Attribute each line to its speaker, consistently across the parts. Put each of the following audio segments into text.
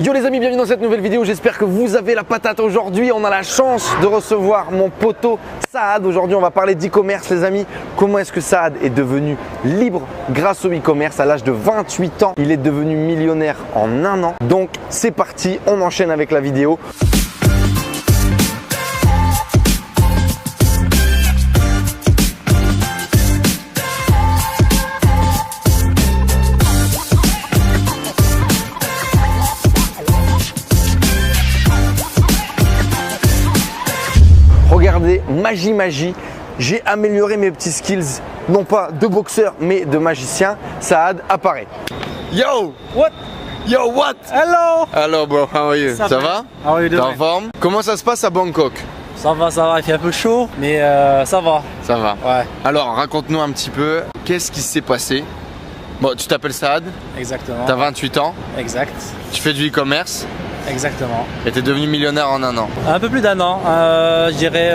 Speaker 1: Yo les amis, bienvenue dans cette nouvelle vidéo, j'espère que vous avez la patate. Aujourd'hui on a la chance de recevoir mon poteau Saad. Aujourd'hui on va parler d'e-commerce les amis. Comment est-ce que Saad est devenu libre grâce au e-commerce à l'âge de 28 ans. Il est devenu millionnaire en un an. Donc c'est parti, on enchaîne avec la vidéo. Regardez, magie, j'ai amélioré mes petits skills, non pas de boxeur, mais de magicien. Saad apparaît.
Speaker 2: Yo!
Speaker 3: What?
Speaker 2: Yo, what?
Speaker 3: Hello!
Speaker 2: Hello bro, how are you? Ça va?
Speaker 3: How are you
Speaker 2: T'es en
Speaker 3: doing?
Speaker 2: forme? Comment ça se passe à Bangkok?
Speaker 3: Ça va, il fait un peu chaud, mais ça va.
Speaker 2: Ça va.
Speaker 3: Ouais,
Speaker 2: Alors raconte-nous un petit peu, qu'est-ce qui s'est passé? Bon, tu t'appelles Saad,
Speaker 3: exactement.
Speaker 2: t'as 28 ans,
Speaker 3: Exact,
Speaker 2: tu fais du e-commerce
Speaker 3: exactement.
Speaker 2: et t'es devenu millionnaire en un an.
Speaker 3: Un peu plus d'un an, je dirais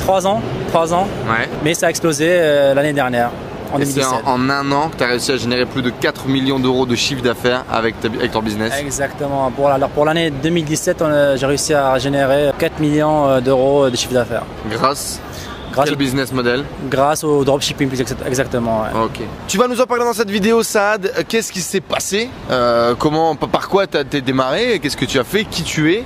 Speaker 3: 3 ans,
Speaker 2: Ouais.
Speaker 3: mais ça a explosé l'année dernière, en
Speaker 2: Et c'est
Speaker 3: 2017.
Speaker 2: en un an que tu as réussi à générer plus de 4 millions d'euros de chiffre d'affaires avec ton business.
Speaker 3: Exactement. Pour l'année 2017, j'ai réussi à générer 4 millions d'euros de chiffre d'affaires.
Speaker 2: Grâce
Speaker 3: Grâce,
Speaker 2: quel business model?
Speaker 3: grâce au dropshipping, exactement. Ouais.
Speaker 2: Ok. Tu vas nous en parler dans cette vidéo, Saad. Qu'est-ce qui s'est passé? Par quoi t'es démarré? Qu'est-ce que tu as fait? Qui tu es?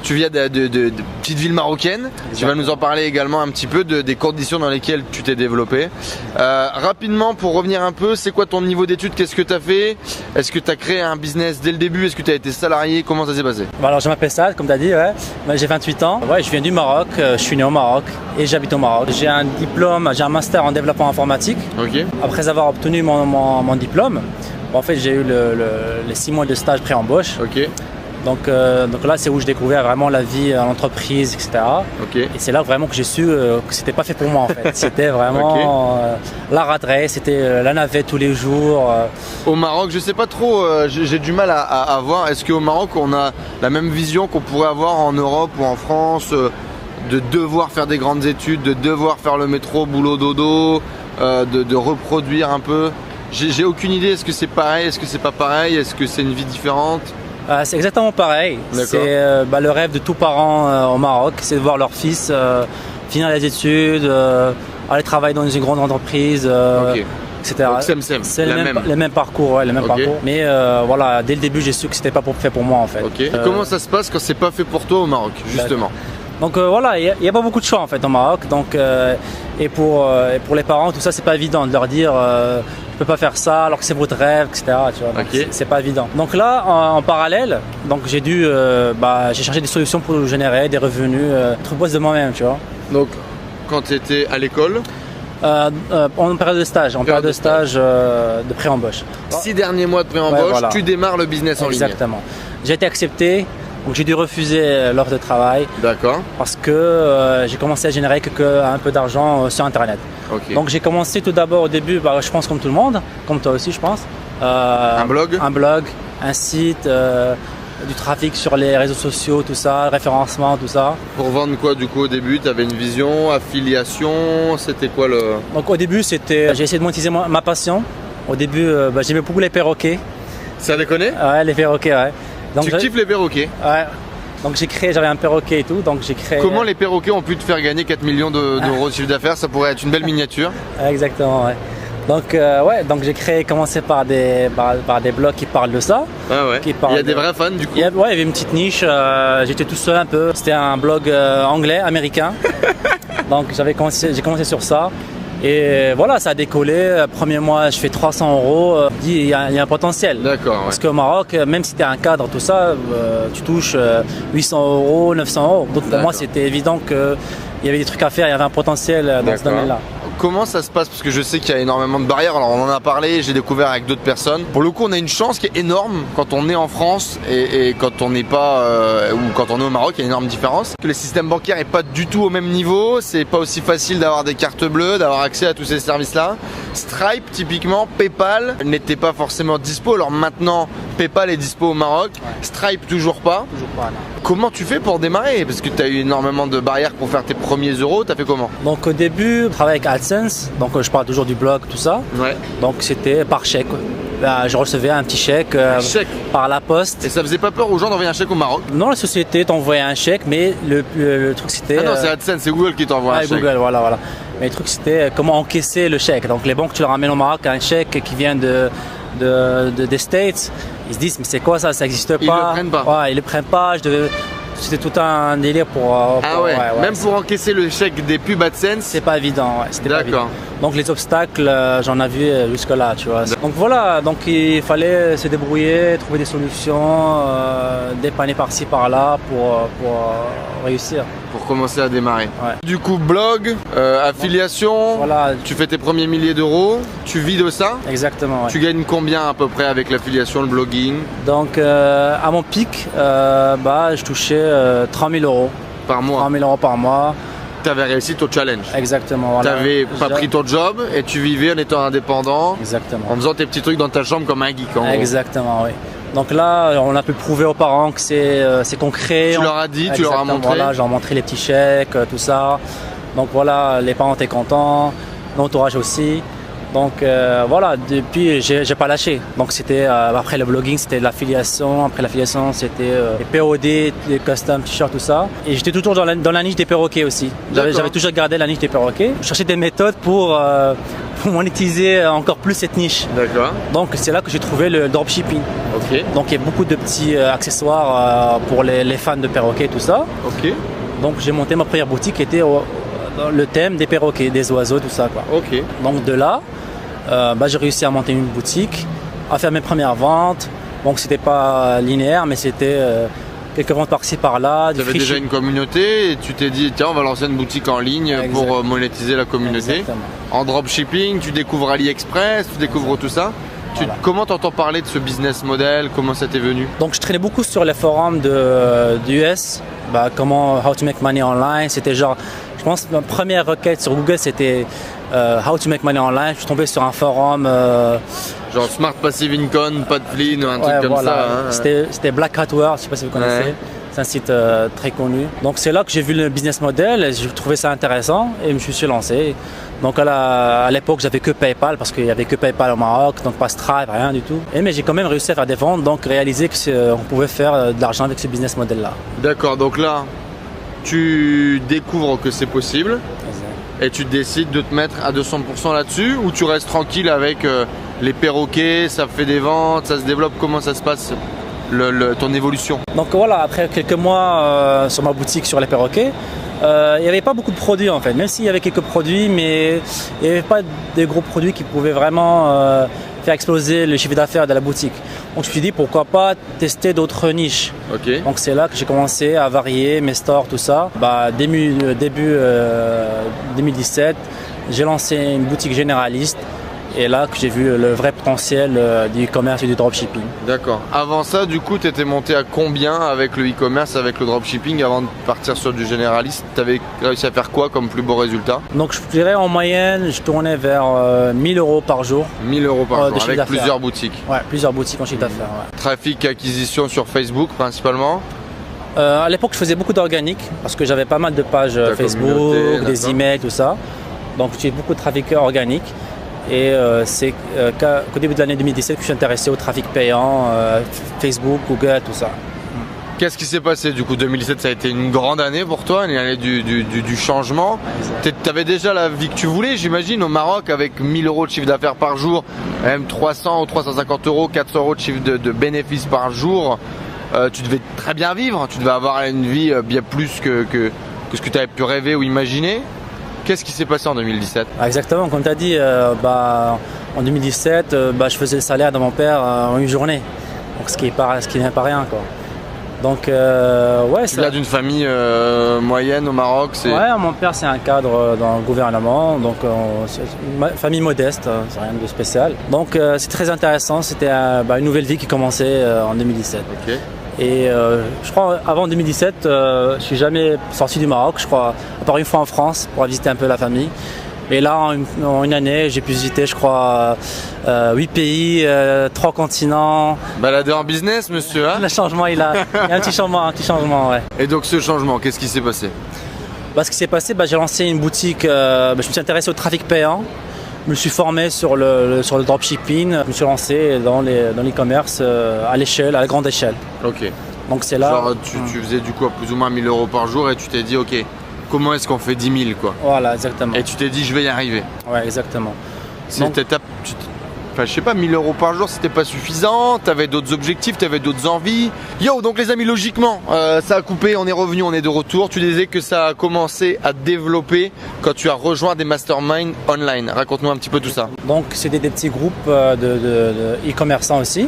Speaker 2: Tu viens de petite ville marocaine. Tu vas nous en parler également un petit peu des conditions dans lesquelles tu t'es développé. Rapidement, pour revenir un peu, c'est quoi ton niveau d'études? Qu'est-ce que tu as fait? Est-ce que tu as créé un business dès le début? Est-ce que tu as été salarié? Comment ça s'est passé?
Speaker 3: Bon, alors je m'appelle Saad, comme tu as dit, ouais. J'ai 28 ans. Ouais, je viens du Maroc, je suis né au Maroc et j'habite au Maroc. J'ai un diplôme, j'ai un master en développement informatique.
Speaker 2: Ok.
Speaker 3: Après avoir obtenu mon diplôme, en fait j'ai eu les 6 mois de stage pré-embauche.
Speaker 2: Ok.
Speaker 3: Donc là c'est où je découvrais vraiment la vie en entreprise, etc.
Speaker 2: Ok.
Speaker 3: Et c'est là vraiment que j'ai su que c'était pas fait pour moi en fait. C'était vraiment la rat race, c'était la navette tous les jours.
Speaker 2: Au Maroc, je sais pas trop, j'ai du mal à voir. Est-ce qu'au Maroc, on a la même vision qu'on pourrait avoir en Europe ou en France, de devoir faire des grandes études, de devoir faire le métro, boulot, dodo, de reproduire un peu? J'ai aucune idée. Est-ce que c'est pareil? Est-ce que c'est pas pareil? Est-ce que c'est une vie différente?
Speaker 3: C'est exactement pareil.
Speaker 2: D'accord.
Speaker 3: C'est le rêve de tout parent au Maroc, c'est de voir leur fils finir les études, aller travailler dans une grande entreprise,
Speaker 2: Ok.
Speaker 3: etc.
Speaker 2: Donc, same.
Speaker 3: C'est
Speaker 2: La
Speaker 3: les mêmes parcours, ouais, les mêmes
Speaker 2: Ok.
Speaker 3: parcours. Mais voilà, dès le début, j'ai su que c'était pas fait pour moi en fait.
Speaker 2: Ok. Et comment ça se passe quand c'est pas fait pour toi au Maroc, justement?
Speaker 3: Donc voilà, il n'y a pas beaucoup de choix en fait au Maroc. Donc, et pour les parents, tout ça, c'est pas évident de leur dire je peux pas faire ça alors que c'est votre rêve, etc. Tu vois, donc
Speaker 2: Ok.
Speaker 3: c'est pas évident. Donc là, en parallèle, donc j'ai j'ai cherché des solutions pour générer des revenus, trouver de moi-même, tu vois.
Speaker 2: Donc, quand tu étais à l'école,
Speaker 3: En période de stage, de pré-embauche.
Speaker 2: 6 derniers mois de pré-embauche,
Speaker 3: Ouais, voilà.
Speaker 2: tu démarres le business en ligne.
Speaker 3: Exactement. J'ai été accepté, donc j'ai dû refuser l'offre de travail
Speaker 2: D'accord.
Speaker 3: parce que j'ai commencé à générer un peu d'argent sur Internet.
Speaker 2: Ok.
Speaker 3: Donc j'ai commencé tout d'abord au début, je pense comme tout le monde, comme toi aussi je pense.
Speaker 2: Un blog?
Speaker 3: Un blog, un site, du trafic sur les réseaux sociaux, tout ça, le référencement, tout ça.
Speaker 2: Pour vendre quoi du coup au début? Tu avais une vision, affiliation, c'était quoi le...
Speaker 3: Donc au début j'ai essayé de monétiser ma passion. Au début j'aimais beaucoup les perroquets.
Speaker 2: Ça déconne?
Speaker 3: Ouais, les perroquets, ouais. Donc,
Speaker 2: Tu kiffes les perroquets?
Speaker 3: Ouais. Donc j'avais un perroquet et tout, donc j'ai créé...
Speaker 2: Comment les perroquets ont pu te faire gagner 4 millions d'euros de chiffre d'affaires? Ça pourrait être une belle miniature.
Speaker 3: Exactement, ouais. Donc j'ai commencé par des blogs qui parlent de ça.
Speaker 2: Ah ouais. Il y a des vrais fans du coup?
Speaker 3: Il y avait une petite niche, j'étais tout seul un peu. C'était un blog anglais, américain. Donc j'ai commencé sur ça. Et voilà, ça a décollé. Premier mois, je fais 300 euros. Il y a un potentiel.
Speaker 2: D'accord. Ouais.
Speaker 3: Parce qu'au Maroc, même si tu es un cadre, tout ça, tu touches 800 euros, 900 euros. Donc pour moi, c'était évident qu'il y avait des trucs à faire, il y avait un potentiel dans ce domaine-là.
Speaker 2: Comment ça se passe? Parce que je sais qu'il y a énormément de barrières. Alors on en a parlé, j'ai découvert avec d'autres personnes. Pour le coup, on a une chance qui est énorme quand on est en France et quand on n'est pas ou quand on est au Maroc. Il y a une énorme différence. Que le système bancaire est pas du tout au même niveau. C'est pas aussi facile d'avoir des cartes bleues, d'avoir accès à tous ces services-là. Stripe, typiquement, PayPal n'était pas forcément dispo. Alors maintenant, PayPal est dispo au Maroc.
Speaker 3: Ouais.
Speaker 2: Stripe toujours pas.
Speaker 3: Toujours pas, non.
Speaker 2: Comment tu fais pour démarrer? Parce que tu as eu énormément de barrières pour faire tes premiers euros. Tu as fait comment?
Speaker 3: Donc au début, je travaillais avec AdSense, donc je parle toujours du blog, tout ça.
Speaker 2: Ouais.
Speaker 3: Donc c'était par chèque. je recevais un petit chèque, par la poste.
Speaker 2: Et ça faisait pas peur aux gens d'envoyer un chèque au Maroc?
Speaker 3: Non, la société t'envoyait un chèque, mais le truc c'était...
Speaker 2: Ah non, c'est AdSense, c'est Google qui t'envoie un chèque.
Speaker 3: Google, voilà. Mais le truc c'était comment encaisser le chèque. Donc les banques, tu leur ramènes au Maroc un chèque qui vient des States. Ils se disent mais c'est quoi ça n'existe pas.
Speaker 2: Ils le prennent pas.
Speaker 3: Ouais, ils le prennent pas. C'était tout un délire pour...
Speaker 2: Même pour encaisser le chèque des pubs AdSense.
Speaker 3: C'est pas évident, c'était pas évident.
Speaker 2: D'accord.
Speaker 3: Donc les obstacles, j'en ai vu jusque là, tu vois. Donc voilà, donc il fallait se débrouiller, trouver des solutions, dépanner par-ci par-là pour réussir.
Speaker 2: Pour commencer à démarrer.
Speaker 3: Ouais.
Speaker 2: Du coup, blog, affiliation,
Speaker 3: Voilà.
Speaker 2: tu fais tes premiers milliers d'euros, tu vis de ça.
Speaker 3: Exactement, ouais.
Speaker 2: Tu gagnes combien à peu près avec l'affiliation, le blogging?
Speaker 3: Donc à mon pic, je touchais 30 000 euros.
Speaker 2: Par mois?
Speaker 3: 30 000 euros par mois.
Speaker 2: Tu avais réussi ton challenge.
Speaker 3: Exactement, voilà.
Speaker 2: Tu n'avais pas pris ton job et tu vivais en étant indépendant.
Speaker 3: Exactement.
Speaker 2: En faisant tes petits trucs dans ta chambre comme un geek en gros.
Speaker 3: Exactement, oui. Donc là, on a pu prouver aux parents que c'est concret.
Speaker 2: Tu leur as dit, tu leur as montré.
Speaker 3: Voilà, j'ai montré les petits chèques, tout ça. Donc voilà, les parents étaient contents, l'entourage aussi. Donc voilà, depuis j'ai pas lâché. Donc c'était après le blogging, c'était l'affiliation. Après l'affiliation, c'était les POD, les custom t-shirts, tout ça. Et j'étais toujours dans la niche des perroquets aussi. J'avais toujours gardé la niche des perroquets. Je cherchais des méthodes pour monétiser encore plus cette niche.
Speaker 2: D'accord.
Speaker 3: Donc c'est là que j'ai trouvé le dropshipping.
Speaker 2: Ok.
Speaker 3: Donc il y a beaucoup de petits accessoires pour les fans de perroquets, tout ça.
Speaker 2: Ok.
Speaker 3: Donc j'ai monté ma première boutique qui était dans le thème des perroquets, des oiseaux, tout ça, quoi.
Speaker 2: Ok.
Speaker 3: Donc de là, j'ai réussi à monter une boutique, à faire mes premières ventes. Donc c'était pas linéaire, mais c'était quelques ventes par-ci par-là.
Speaker 2: Tu avais déjà une communauté et tu t'es dit tiens on va lancer une boutique en ligne pour monétiser la communauté.
Speaker 3: Exactement.
Speaker 2: En dropshipping, tu découvres AliExpress, tu découvres tout ça.
Speaker 3: Voilà.
Speaker 2: Comment t'entends parler de ce business model? Comment ça t'est venu?
Speaker 3: Donc je traînais beaucoup sur les forums d'US, comment how to make money online. C'était genre, je pense ma première requête sur Google c'était how to make money online. Je suis tombé sur un forum.
Speaker 2: Genre Smart Passive Income, Pat Flynn, un truc comme ça. Hein.
Speaker 3: C'était Black Hat World, je sais pas si vous connaissez.
Speaker 2: Ouais.
Speaker 3: C'est un site très connu. Donc c'est là que j'ai vu le business model et j'ai trouvé ça intéressant et je me suis lancé. Donc à l'époque j'avais que PayPal parce qu'il n'y avait que PayPal au Maroc, donc pas Stripe, rien du tout. Mais j'ai quand même réussi à faire des ventes, donc réaliser qu'on pouvait faire de l'argent avec ce business model là.
Speaker 2: D'accord, donc là tu découvres que c'est possible et tu décides de te mettre à 200% là-dessus ou tu restes tranquille avec les perroquets, ça fait des ventes, ça se développe, comment ça se passe ton évolution?
Speaker 3: Donc voilà, après quelques mois sur ma boutique sur les perroquets, il n'y avait pas beaucoup de produits en fait, même s'il y avait quelques produits, mais il n'y avait pas des gros produits qui pouvaient vraiment faire exploser le chiffre d'affaires de la boutique. Donc je me suis dit pourquoi pas tester d'autres niches.
Speaker 2: Ok.
Speaker 3: Donc c'est là que j'ai commencé à varier mes stores, tout ça. Début 2017, j'ai lancé une boutique généraliste. Et là que j'ai vu le vrai potentiel du e-commerce et du dropshipping. D'accord.
Speaker 2: Avant ça, du coup, tu étais monté à combien avec le e-commerce, avec le dropshipping avant de partir sur du généraliste? Tu avais réussi à faire quoi comme plus beau résultat?
Speaker 3: Donc je dirais en moyenne, je tournais vers 1000 euros par jour.
Speaker 2: 1000 euros par jour avec plusieurs boutiques?
Speaker 3: Ouais, plusieurs boutiques en chiffre d'affaires. Ouais.
Speaker 2: Trafic, acquisition sur Facebook principalement?
Speaker 3: À l'époque, je faisais beaucoup d'organique parce que j'avais pas mal de pages Facebook, des emails, tout ça. Donc j'ai beaucoup de trafic organique. Et c'est qu'au début de l'année 2017 que je suis intéressé au trafic payant, Facebook, Google, tout ça.
Speaker 2: Qu'est-ce qui s'est passé du coup? 2017, ça a été une grande année pour toi, une année du changement. Tu avais déjà la vie que tu voulais, j'imagine, au Maroc avec 1000 euros de chiffre d'affaires par jour, même 300 ou 350 euros, 400 euros de chiffre de bénéfices par jour. Tu devais très bien vivre, tu devais avoir une vie bien plus que ce que tu avais pu rêver ou imaginer. Qu'est-ce qui s'est passé en 2017?
Speaker 3: Exactement, comme tu as dit, en 2017, je faisais le salaire de mon père en une journée. Donc ce qui n'est pas rien, quoi. Donc ouais.
Speaker 2: Tu viens d'une famille moyenne au Maroc?
Speaker 3: Ouais, mon père c'est un cadre dans le gouvernement, donc c'est une famille modeste, c'est rien de spécial. Donc c'est très intéressant, c'était une nouvelle vie qui commençait en 2017.
Speaker 2: Ok.
Speaker 3: Et je crois avant 2017, je suis jamais sorti du Maroc, je crois, à part une fois en France pour visiter un peu la famille. Et là, en une année, j'ai pu visiter, je crois, 8 pays, 3 continents.
Speaker 2: Baladeur en business, monsieur, hein?
Speaker 3: Le changement, il y a un petit changement, ouais.
Speaker 2: Et donc ce changement, qu'est-ce qui s'est passé?
Speaker 3: Ce qui s'est passé, j'ai lancé une boutique, je me suis intéressé au trafic payant. me suis formé sur le dropshipping. Je me suis lancé dans l'e-commerce à l'échelle, à la grande échelle.
Speaker 2: Ok.
Speaker 3: Donc c'est là.
Speaker 2: Genre tu faisais du coup à plus ou moins 1000 euros par jour et tu t'es dit ok, comment est-ce qu'on fait 10 000 quoi.
Speaker 3: Voilà, exactement.
Speaker 2: Et tu t'es dit je vais y arriver.
Speaker 3: Ouais, exactement.
Speaker 2: Enfin, je sais pas, 1000 euros par jour c'était pas suffisant, t'avais d'autres objectifs, t'avais d'autres envies. Yo, donc les amis, logiquement, ça a coupé, on est revenu, on est de retour. Tu disais que ça a commencé à développer quand tu as rejoint des masterminds online. Raconte-nous un petit peu tout ça.
Speaker 3: Donc c'était des petits groupes de e-commerçants aussi.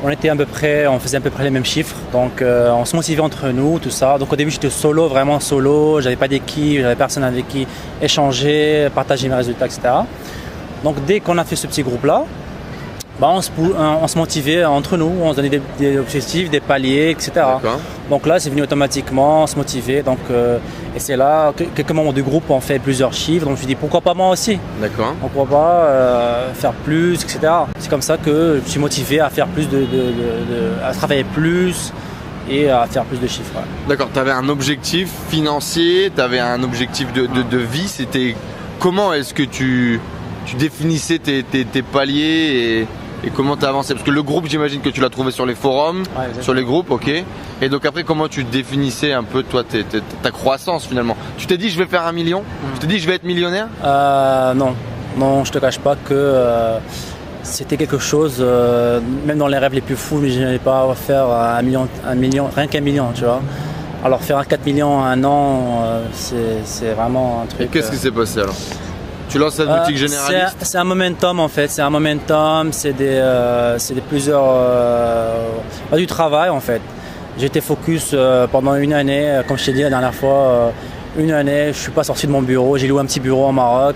Speaker 3: On faisait à peu près les mêmes chiffres, donc on se motivait entre nous, tout ça. Donc au début j'étais solo, vraiment solo, j'avais pas d'équipe, j'avais personne avec qui échanger, partager mes résultats, etc. Donc dès qu'on a fait ce petit groupe-là, on se motivait entre nous, on se donnait des objectifs, des paliers, etc. Donc là c'est venu automatiquement, on se motivait. Donc, et c'est là, quelques membres du groupe ont fait plusieurs chiffres, donc je me suis dit pourquoi pas moi aussi.
Speaker 2: D'accord.
Speaker 3: Pourquoi pas faire plus, etc. C'est comme ça que je me suis motivé à faire plus à travailler plus et à faire plus de chiffres. Ouais.
Speaker 2: D'accord, tu avais un objectif financier, tu avais un objectif de vie. C'était comment est-ce que tu définissais tes paliers et comment tu as avancé? Parce que le groupe, j'imagine que tu l'as trouvé sur les forums, sur les groupes, ok. Et donc après, comment tu définissais un peu toi ta croissance finalement? Tu t'es dit je vais faire 1 million? Tu t'es dit je vais être millionnaire?
Speaker 3: Non, je te cache pas que c'était quelque chose, même dans les rêves les plus fous, mais je n'allais pas faire 1 million, rien qu'un million, tu vois. Alors faire un 4 millions en un an, c'est vraiment un truc.
Speaker 2: Et qu'est-ce qui s'est passé alors? Tu lances cette boutique généraliste?
Speaker 3: C'est un momentum en fait, c'est un momentum, c'est du travail en fait. J'étais focus pendant une année, comme je t'ai dit la dernière fois, une année, je suis pas sorti de mon bureau, j'ai loué un petit bureau au Maroc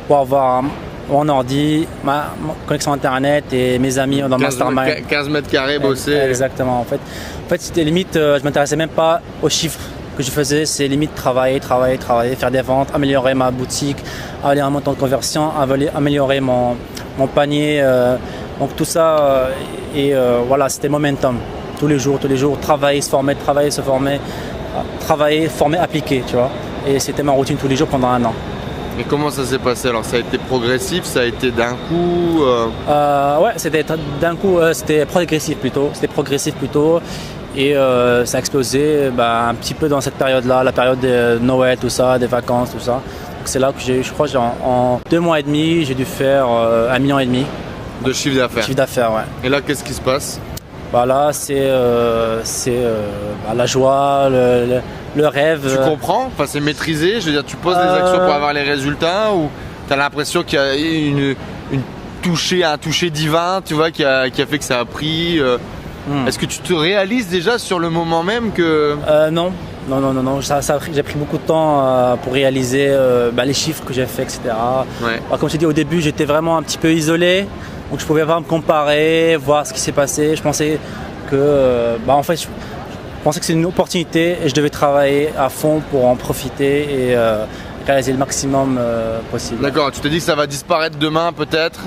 Speaker 3: pour avoir mon ordi, ma connexion internet et mes amis dans le mastermind.
Speaker 2: 15 mètres carrés bossé.
Speaker 3: Exactement en fait. En fait c'était limite, je m'intéressais même pas aux chiffres que je faisais, c'est limite travailler, faire des ventes, améliorer ma boutique, améliorer mon temps de conversion, améliorer mon panier. Donc tout ça, voilà, c'était momentum. Tous les jours, travailler, se former, former, appliquer, tu vois. Et c'était ma routine tous les jours pendant un an.
Speaker 2: Et comment ça s'est passé alors? Ça a été progressif, ça a été d'un coup
Speaker 3: Ouais, c'était d'un coup, c'était progressif plutôt. Et ça a explosé un petit peu dans cette période-là, la période de Noël, tout ça, des vacances, tout ça. Donc c'est là que je crois en 2 mois et demi, j'ai dû faire 1,5 million
Speaker 2: de chiffre d'affaires.
Speaker 3: Ouais.
Speaker 2: Et là, qu'est-ce qui se passe?
Speaker 3: Là, c'est la joie, le rêve.
Speaker 2: Tu comprends? Enfin, c'est maîtrisé. Je veux dire, tu poses des actions pour avoir les résultats ou tu as l'impression qu'il y a un toucher divin, tu vois, qui a fait que ça a pris. Est-ce que tu te réalises déjà sur le moment même que…
Speaker 3: Non. J'ai pris beaucoup de temps pour réaliser les chiffres que j'ai fait, etc.
Speaker 2: Ouais.
Speaker 3: Comme je t'ai dit au début, j'étais vraiment un petit peu isolé, donc je pouvais pas me comparer, voir ce qui s'est passé. Je pensais que, je pensais que c'est une opportunité et je devais travailler à fond pour en profiter et réaliser le maximum possible.
Speaker 2: D'accord. Tu te dis que ça va disparaître demain peut-être,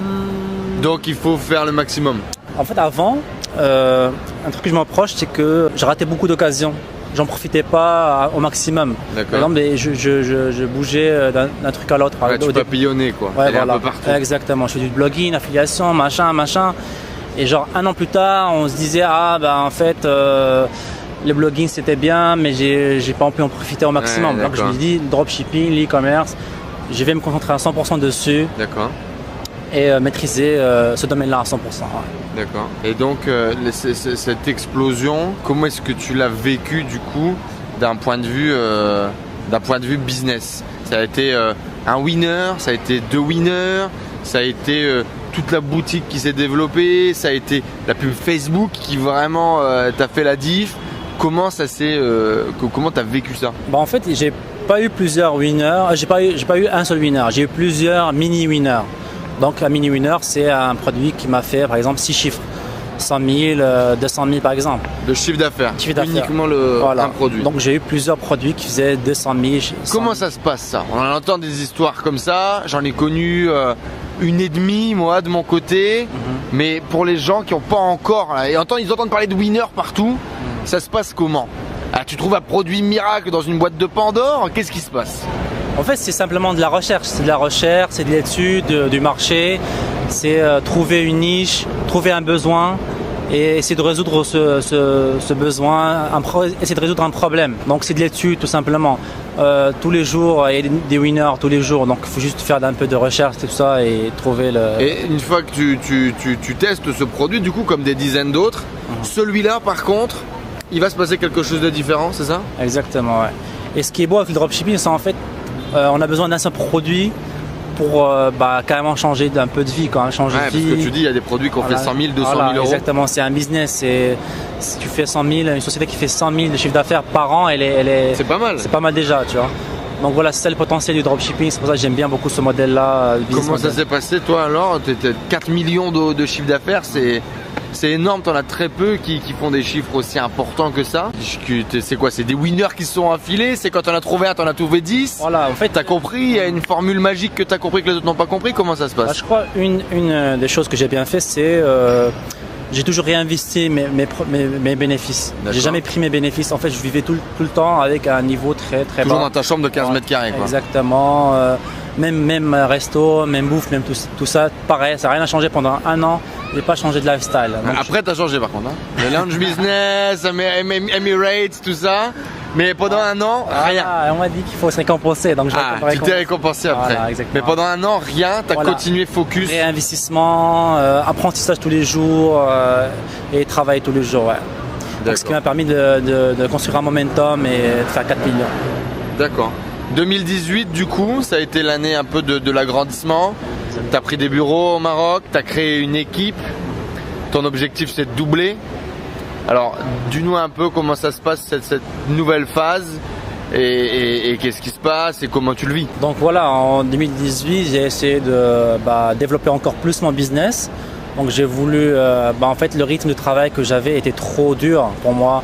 Speaker 2: donc il faut faire le maximum.
Speaker 3: En fait, avant, un truc que je m'approche, c'est que j'ai raté beaucoup d'occasions. J'en profitais pas au maximum.
Speaker 2: D'accord.
Speaker 3: Par exemple, je bougeais d'un truc à l'autre.
Speaker 2: Ouais, tu papillonnais quoi.
Speaker 3: Ouais, voilà.
Speaker 2: Un peu partout.
Speaker 3: Exactement. Je fais du blogging, affiliation, machin. Et genre 1 an plus tard, on se disait en fait, le blogging c'était bien, mais j'ai pas pu en profiter au maximum.
Speaker 2: Ouais,
Speaker 3: donc je me dis dropshipping, l'e-commerce, je vais me concentrer à 100% dessus.
Speaker 2: D'accord.
Speaker 3: Et maîtriser ce domaine-là à 100%. Ouais.
Speaker 2: D'accord. Et donc cette explosion, comment est-ce que tu l'as vécu du coup d'un point de vue business? Ça a été un winner, ça a été 2 winners, ça a été toute la boutique qui s'est développée, ça a été la pub Facebook qui vraiment t'a fait la diff. Comment t'as vécu ça?
Speaker 3: En fait, j'ai pas eu plusieurs winners, j'ai pas eu un seul winner, j'ai eu plusieurs mini winners. Donc un mini winner, c'est un produit qui m'a fait par exemple 6 chiffres, 100 000, 200 000 par exemple.
Speaker 2: De chiffre d'affaires, uniquement un produit.
Speaker 3: Donc j'ai eu plusieurs produits qui faisaient 200 000.
Speaker 2: Comment ça se passe ça? On en entend des histoires comme ça, j'en ai connu une et demie moi de mon côté, mais pour les gens qui n'ont pas encore, ils entendent parler de winner partout, ça se passe comment? Tu trouves un produit miracle dans une boîte de Pandore, qu'est-ce qui se passe?
Speaker 3: En fait, c'est simplement de la recherche. C'est de la recherche, c'est de l'étude du marché, c'est trouver une niche, trouver un besoin et essayer de résoudre ce besoin, essayer de résoudre un problème. Donc c'est de l'étude tout simplement. Tous les jours, il y a des winners tous les jours, donc il faut juste faire un peu de recherche, tout ça et trouver le...
Speaker 2: Et une fois que tu testes ce produit, du coup, comme des dizaines d'autres, celui-là par contre, il va se passer quelque chose de différent, c'est ça?
Speaker 3: Exactement, ouais. Et ce qui est beau avec le dropshipping, c'est en fait, on a besoin d'un seul produit pour carrément changer d'un peu de vie, quand même, changer de vie.
Speaker 2: Parce que tu dis, il y a des produits qui ont fait 100 000, 200 000 euros.
Speaker 3: Exactement, c'est un business. Si tu fais 100 000, une société qui fait 100 000 de chiffre d'affaires par an,
Speaker 2: c'est pas mal.
Speaker 3: C'est pas mal déjà, tu vois. Donc voilà, c'est ça le potentiel du dropshipping. C'est pour ça que j'aime bien beaucoup ce modèle-là.
Speaker 2: Comment ça s'est passé, toi, alors? 4 millions de chiffre d'affaires, c'est énorme, t'en as très peu qui font des chiffres aussi importants que ça. C'est quoi? C'est des winners qui se sont affilés? C'est quand t'en as trouvé un, t'en as trouvé 10?
Speaker 3: Voilà, en fait.
Speaker 2: T'as compris? Il y a une formule magique que t'as compris que les autres n'ont pas compris? Comment ça se passe?
Speaker 3: Je crois une des choses que j'ai bien fait, c'est j'ai toujours réinvesti mes bénéfices. J'ai jamais pris mes bénéfices. En fait, je vivais tout le temps avec un niveau très bas.
Speaker 2: Toujours dans ta chambre de 15 mètres carrés, quoi.
Speaker 3: Exactement. Même resto, même bouffe, même tout ça, pareil, ça n'a rien changé pendant un an. J'ai pas changé de lifestyle. Donc
Speaker 2: après, t'as changé par contre. Hein. Le lounge business, Emirates, tout ça. Mais pendant un an, rien.
Speaker 3: On m'a dit qu'il faut se récompenser. Donc
Speaker 2: tu t'es récompensé après.
Speaker 3: Voilà,
Speaker 2: mais pendant un an, rien, t'as continué focus.
Speaker 3: Réinvestissement, apprentissage tous les jours et travail tous les jours. Ouais. Donc, ce qui m'a permis de construire un momentum et de faire 4 millions.
Speaker 2: D'accord. 2018, du coup, ça a été l'année un peu de l'agrandissement. Tu as pris des bureaux au Maroc, tu as créé une équipe. Ton objectif, c'est de doubler. Alors, dis-nous un peu comment ça se passe, cette nouvelle phase. Et qu'est-ce qui se passe et comment tu le vis?
Speaker 3: Donc voilà, en 2018, j'ai essayé de développer encore plus mon business. Donc j'ai voulu, en fait, le rythme de travail que j'avais était trop dur pour moi.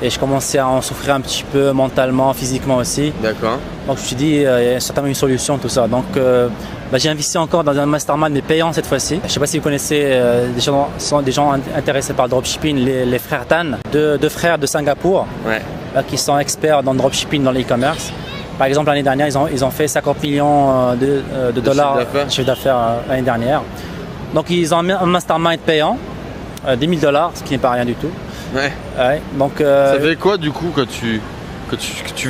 Speaker 3: Et je commençais à en souffrir un petit peu mentalement, physiquement aussi.
Speaker 2: D'accord.
Speaker 3: Donc je me suis dit, il y a certainement une solution, tout ça. Donc j'ai investi encore dans un mastermind, mais payant cette fois-ci. Je ne sais pas si vous connaissez des gens intéressés par le dropshipping, les frères Tan, deux frères de Singapour, qui sont experts dans le dropshipping, dans l'e-commerce. Par exemple, l'année dernière, ils ont fait 50 millions de dollars de chiffre d'affaires l'année dernière. Donc ils ont un mastermind payant, 10 000 $, ce qui n'est pas rien du tout.
Speaker 2: Ouais.
Speaker 3: Donc,
Speaker 2: ça fait quoi du coup quand tu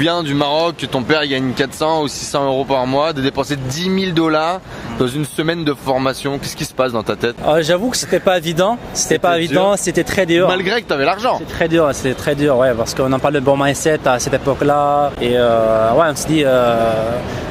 Speaker 2: viens du Maroc, que ton père il gagne 400 ou 600 euros par mois, de dépenser 10 000 $ dans une semaine de formation? Qu'est-ce qui se passe dans ta tête?
Speaker 3: J'avoue que c'était pas évident. C'était très dur.
Speaker 2: Malgré que tu avais l'argent.
Speaker 3: C'était très dur, ouais, parce qu'on en parle de bon mindset à cette époque-là. Et on se dit,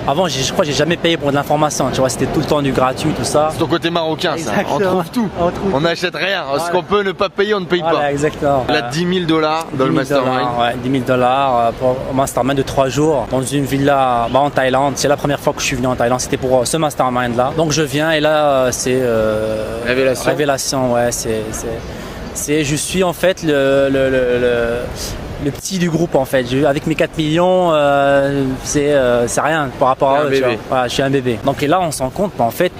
Speaker 3: avant, je crois que j'ai jamais payé pour de l'information. Tu vois, c'était tout le temps du gratuit, tout ça.
Speaker 2: C'est ton côté marocain,
Speaker 3: exactement.
Speaker 2: Ça. On trouve tout. On n'achète rien.
Speaker 3: Voilà.
Speaker 2: Ce qu'on peut ne pas payer, on ne paye pas.
Speaker 3: Exactement.
Speaker 2: Là, 10 000 $ dans le mastermind.
Speaker 3: Ouais, 10 000 $ pour un mastermind de 3 jours dans une villa en Thaïlande. C'est la première fois que je suis venu en Thaïlande. C'était pour ce mastermind-là. Donc je viens et là, c'est révélation. Ouais, je suis en fait le petit du groupe en fait. Avec mes 4 millions, c'est rien par rapport à eux. Voilà, je suis un bébé. Donc et là, on se rend compte qu'en fait,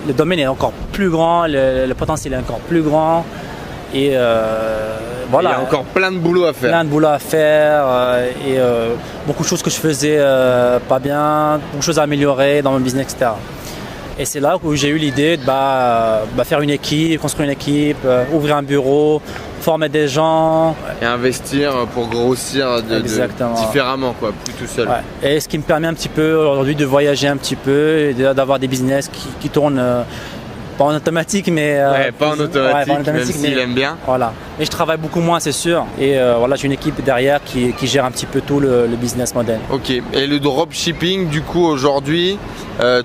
Speaker 3: le domaine est encore plus grand, le potentiel est encore plus grand. Et voilà.
Speaker 2: Il y a encore plein de boulot à faire.
Speaker 3: Plein de boulot à faire et beaucoup de choses que je faisais pas bien, beaucoup de choses à améliorer dans mon business, etc. Et c'est là où j'ai eu l'idée de faire une équipe, construire une équipe, ouvrir un bureau, former des gens.
Speaker 2: Et investir pour grossir différemment, quoi, plus tout seul.
Speaker 3: Ouais. Et ce qui me permet un petit peu aujourd'hui de voyager un petit peu et d'avoir des business qui tournent pas en automatique, mais
Speaker 2: pas en automatique, même s'il aime bien.
Speaker 3: Voilà. Mais je travaille beaucoup moins, c'est sûr. Et voilà, j'ai une équipe derrière qui gère un petit peu tout le business model.
Speaker 2: Ok. Et le dropshipping, du coup, aujourd'hui,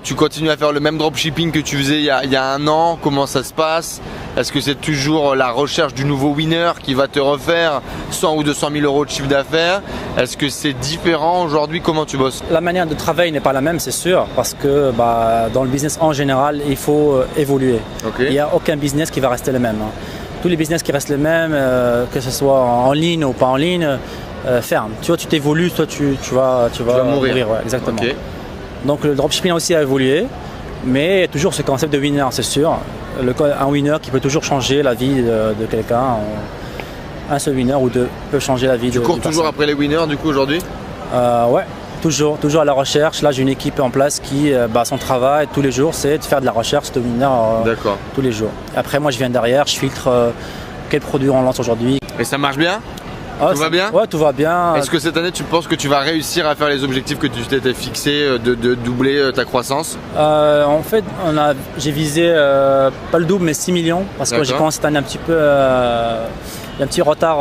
Speaker 2: tu continues à faire le même dropshipping que tu faisais il y a un an? Comment ça se passe? Est-ce que c'est toujours la recherche du nouveau winner qui va te refaire 100 ou 200 000 € de chiffre d'affaires? Est-ce que c'est différent aujourd'hui? Comment tu bosses?
Speaker 3: La manière de travailler n'est pas la même, c'est sûr, parce que dans le business en général, il faut évoluer.
Speaker 2: Okay.
Speaker 3: Il n'y a aucun business qui va rester le même. Tous les business qui restent les mêmes, que ce soit en ligne ou pas en ligne, ferme. Tu vois, tu t'évolues, toi tu vas mourir. Ouais, exactement. Okay. Donc le dropshipping aussi a évolué, mais il y a toujours ce concept de winner, c'est sûr. Un winner qui peut toujours changer la vie de quelqu'un. Un seul winner ou deux peut changer la vie de quelqu'un.
Speaker 2: Tu cours toujours après les winners du coup aujourd'hui?
Speaker 3: Ouais, Toujours à la recherche. Là, j'ai une équipe en place qui, son travail tous les jours, c'est de faire de la recherche de mineurs tous les jours. Après, moi, je viens derrière, je filtre quels produits on lance aujourd'hui.
Speaker 2: Et ça marche bien? Tout va bien?
Speaker 3: Ouais, tout va bien.
Speaker 2: Est-ce que cette année, tu penses que tu vas réussir à faire les objectifs que tu t'étais fixé de doubler ta croissance?
Speaker 3: En fait, j'ai visé pas le double, mais 6 millions. Parce que j'ai commencé cette année un petit peu. Il y a un petit retard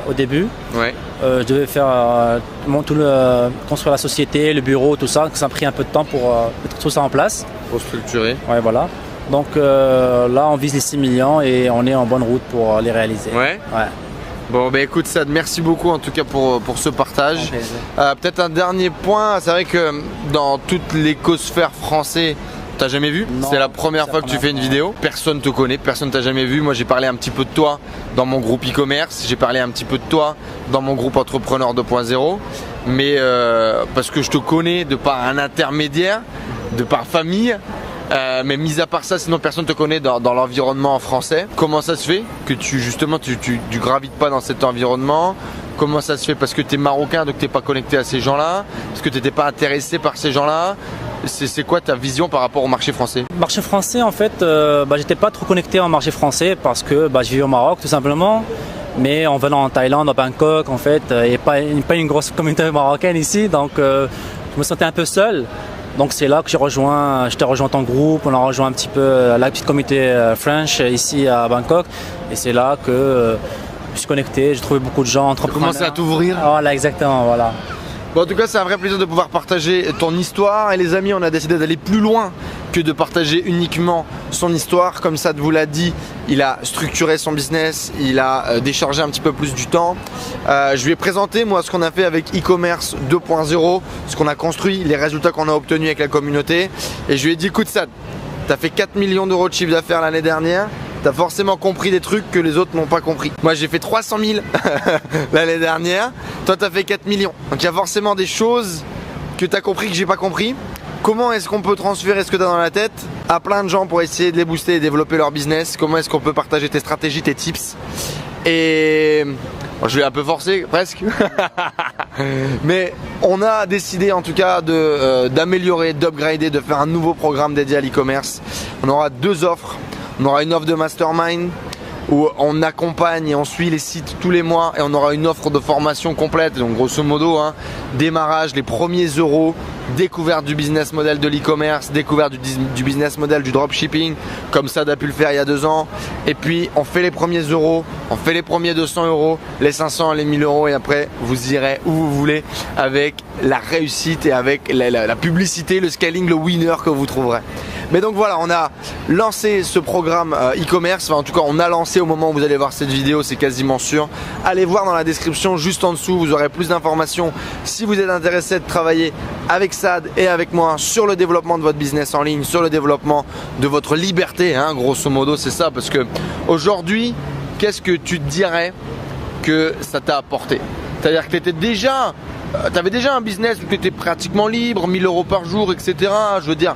Speaker 3: au début.
Speaker 2: Ouais.
Speaker 3: Je devais faire construire la société, le bureau, tout ça. Ça a pris un peu de temps pour mettre tout ça en place.
Speaker 2: Pour structurer.
Speaker 3: Ouais, voilà. Donc là, on vise les 6 millions et on est en bonne route pour les réaliser.
Speaker 2: Ouais. Bon, bah écoute Saad, merci beaucoup en tout cas pour ce partage. Peut-être un dernier point, c'est vrai que dans toute l'écosphère française, t'as jamais vu? C'est la première fois que tu fais une vidéo. Personne te connaît, personne t'a jamais vu. Moi j'ai parlé un petit peu de toi dans mon groupe e-commerce, j'ai parlé un petit peu de toi dans mon groupe Entrepreneur 2.0. Mais parce que je te connais de par un intermédiaire, de par famille. Mais mis à part ça, sinon personne ne te connaît dans l'environnement français. Comment ça se fait que tu gravites pas dans cet environnement? Comment ça se fait? Parce que tu es marocain, donc tu n'es pas connecté à ces gens-là? Parce que tu n'étais pas intéressé par ces gens-là? C'est quoi ta vision par rapport au marché français?
Speaker 3: Marché français, en fait, j'étais pas trop connecté au marché français parce que je vivais au Maroc tout simplement. Mais en venant en Thaïlande, à Bangkok, en fait, il n'y a pas une grosse communauté marocaine ici, donc je me sentais un peu seul. Donc c'est là que je t'ai rejoint ton groupe, on a rejoint un petit peu la petite communauté French ici à Bangkok. Et c'est là que je suis connecté, j'ai trouvé beaucoup de gens, entrepreneurs.
Speaker 2: Tu commences à t'ouvrir.
Speaker 3: Voilà, exactement, voilà.
Speaker 2: Bon, en tout cas, c'est un vrai plaisir de pouvoir partager ton histoire. Et les amis, on a décidé d'aller plus loin que de partager uniquement son histoire. Comme Saad vous l'a dit, il a structuré son business, il a déchargé un petit peu plus du temps. Je lui ai présenté moi ce qu'on a fait avec e-commerce 2.0, ce qu'on a construit, les résultats qu'on a obtenus avec la communauté. Et je lui ai dit, écoute Saad, tu as fait 4 millions d'euros de chiffre d'affaires l'année dernière. Tu as forcément compris des trucs que les autres n'ont pas compris. Moi j'ai fait 300 000 l'année dernière, toi tu as fait 4 millions. Donc il y a forcément des choses que tu as compris que j'ai pas compris. Comment est-ce qu'on peut transférer ce que tu as dans la tête à plein de gens pour essayer de les booster et développer leur business? Comment est-ce qu'on peut partager tes stratégies, tes tips? Et bon, je vais un peu forcer presque. Mais on a décidé en tout cas d'améliorer, d'upgrader, de faire un nouveau programme dédié à l'e-commerce. On aura 2 offres. On aura une offre de mastermind où on accompagne et on suit les sites tous les mois, et on aura une offre de formation complète, donc grosso modo démarrage, les premiers euros, découverte du business model de l'e-commerce, découverte du business model du dropshipping comme Saad a pu le faire il y a 2 ans, et puis on fait les premiers euros, on fait les premiers 200 euros, les 500, les 1000 euros, et après vous irez où vous voulez avec la réussite et avec la publicité, le scaling, le winner que vous trouverez. Mais donc voilà, on a lancé ce programme e-commerce, enfin en tout cas on a lancé au moment où vous allez voir cette vidéo, c'est quasiment sûr. Allez voir dans la description juste en dessous, vous aurez plus d'informations si vous êtes intéressé de travailler avec Saad et avec moi sur le développement de votre business en ligne, sur le développement de votre liberté, grosso modo c'est ça. Parce que aujourd'hui, qu'est-ce que tu te dirais que ça t'a apporté? C'est-à-dire que tu avais déjà un business où tu étais pratiquement libre, 1000 euros par jour, etc. Je veux dire,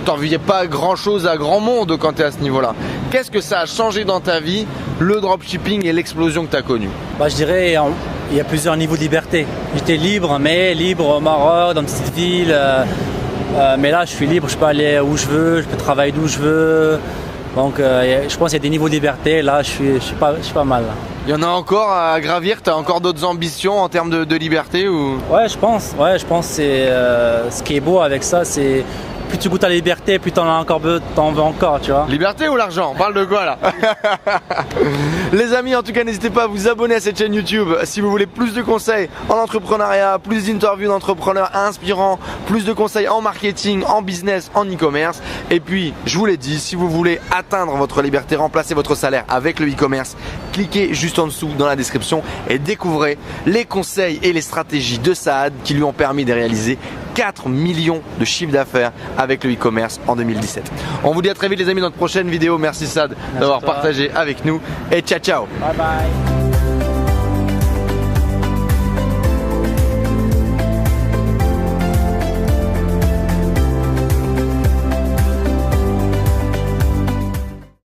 Speaker 2: t'enviais pas grand chose à grand monde quand tu es à ce niveau-là. Qu'est-ce que ça a changé dans ta vie, le dropshipping et l'explosion que tu as connue?
Speaker 3: Je dirais il y a plusieurs niveaux de liberté. J'étais libre, mais libre au Maroc, dans une petite ville. Mais là, je suis libre, je peux aller où je veux, je peux travailler d'où je veux. Donc je pense qu'il y a des niveaux de liberté. Là, je suis pas mal. Là.
Speaker 2: Il y en a encore à gravir? Tu as encore d'autres ambitions en termes de liberté ou...
Speaker 3: Ouais, je pense. C'est ce qui est beau avec ça, c'est plus tu goûtes à la liberté, plus t'en veux encore, tu vois.
Speaker 2: Liberté ou l'argent? On parle de quoi là? Les amis, en tout cas, n'hésitez pas à vous abonner à cette chaîne YouTube si vous voulez plus de conseils en entrepreneuriat, plus d'interviews d'entrepreneurs inspirants, plus de conseils en marketing, en business, en e-commerce. Et puis, je vous l'ai dit, si vous voulez atteindre votre liberté, remplacer votre salaire avec le e-commerce, cliquez juste en dessous dans la description et découvrez les conseils et les stratégies de Saad qui lui ont permis de réaliser 4 millions de chiffre d'affaires avec le e-commerce en 2017. On vous dit à très vite les amis dans notre prochaine vidéo. Merci Saad d'avoir partagé avec nous et ciao ciao.
Speaker 3: Bye bye.